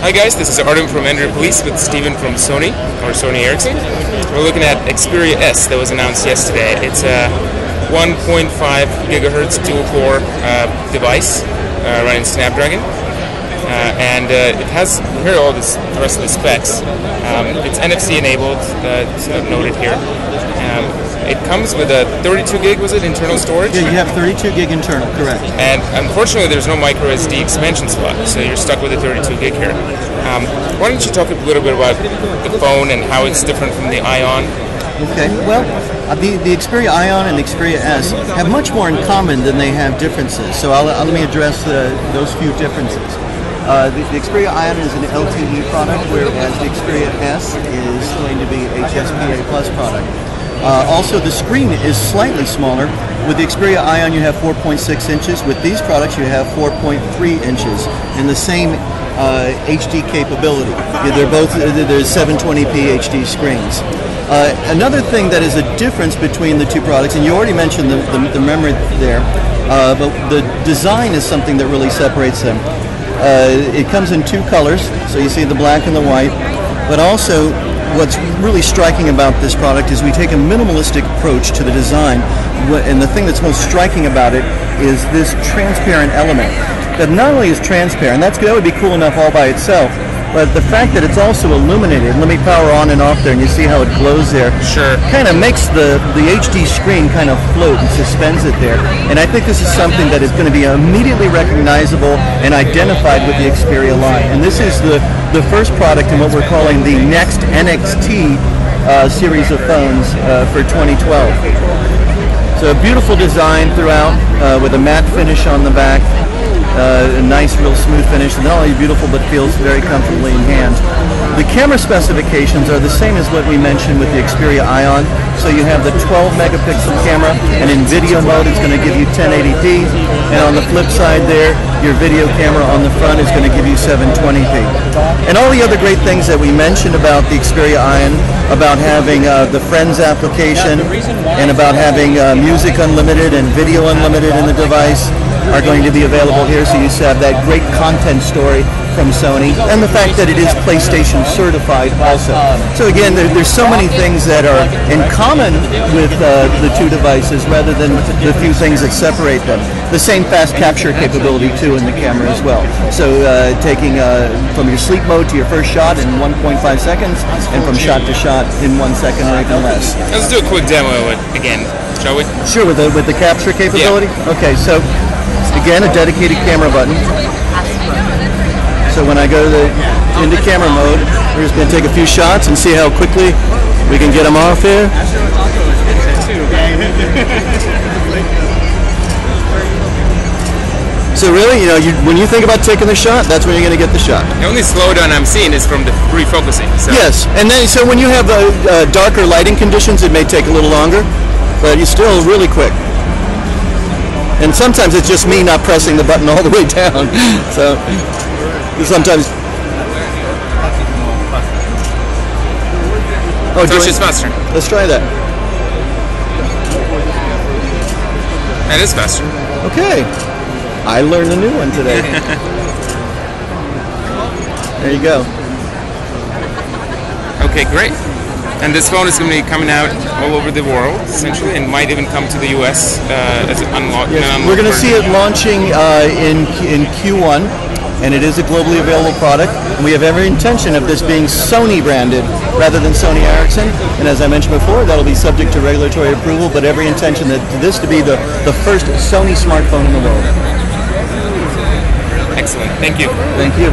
Hi guys, this is Artem from Android Police with Steven from Sony, or Sony Ericsson. We're looking at Xperia S that was announced yesterday. It's a 1.5 gigahertz dual-core device running Snapdragon. And it has, here are all the rest of the specs. It's NFC enabled, it's noted here. It comes with a 32 gig, was it, internal storage? Yeah, you have 32 gig internal, correct. And unfortunately there's no Microsd expansion slot, so you're stuck with a 32 gig here. Why don't you talk a little bit about the phone and how it's different from the Ion? Okay, well, the Xperia Ion and the Xperia S have much more in common than they have differences, so let me address those few differences. The Xperia Ion is an LTE product, whereas the Xperia S is going to be a HSPA Plus product. Also, the screen is slightly smaller. With the Xperia Ion, you have 4.6 inches. With these products, you have 4.3 inches in the same HD capability. They're both, there's 720p HD screens. Another thing that is a difference between the two products, and you already mentioned the memory there, but the design is something that really separates them. It comes in two colors, so you see the black and the white, but also what's really striking about this product is we take a minimalistic approach to the design, and the thing that's most striking about it is this transparent element. That not only is transparent, that would be cool enough all by itself, but the fact that it's also illuminated, let me power on and off there and you see how it glows there, sure, kind of makes the HD screen kind of float and suspends it there. And I think this is something that is going to be immediately recognizable and identified with the Xperia line. And this is the first product in what we're calling the next NXT series of phones for 2012. So a beautiful design throughout with a matte finish on the back. A nice, real smooth finish, and not only beautiful, but feels very comfortably in hand. The camera specifications are the same as what we mentioned with the Xperia Ion. So you have the 12 megapixel camera, and in video mode it's going to give you 1080p, and on the flip side there, your video camera on the front is going to give you 720p. And all the other great things that we mentioned about the Xperia Ion, about having the Friends application, and about having music unlimited and video unlimited in the device, are going to be available here, so you have that great content story from Sony, and the fact that it is PlayStation certified also. So again, there's so many things that are in common with the two devices rather than the few things that separate them. The same fast capture capability too in the camera as well. So taking from your sleep mode to your first shot in 1.5 seconds, and from shot to shot in 1 second or even less. Let's do a quick demo of it again, shall we? Sure, with the capture capability? Yeah. Okay, so again, a dedicated camera button. So when I go into camera mode, we're just going to take a few shots and see how quickly we can get them off here. So really, when you think about taking the shot, that's when you're going to get the shot. The only slowdown I'm seeing is from the refocusing. So. Yes, and then so when you have darker lighting conditions, it may take a little longer, but you're still really quick. And sometimes it's just me not pressing the button all the way down. So sometimes. Oh, so it's just faster. Let's try that. That is faster. Okay. I learned a new one today. There you go. Okay, great. And this phone is going to be coming out all over the world, essentially, and might even come to the US as an unlocked. Yes, we're going to see it launching in Q1, and it is a globally available product. And we have every intention of this being Sony branded rather than Sony Ericsson. And as I mentioned before, that'll be subject to regulatory approval, but every intention that this to be the first Sony smartphone in the world. Excellent. Thank you. Thank you.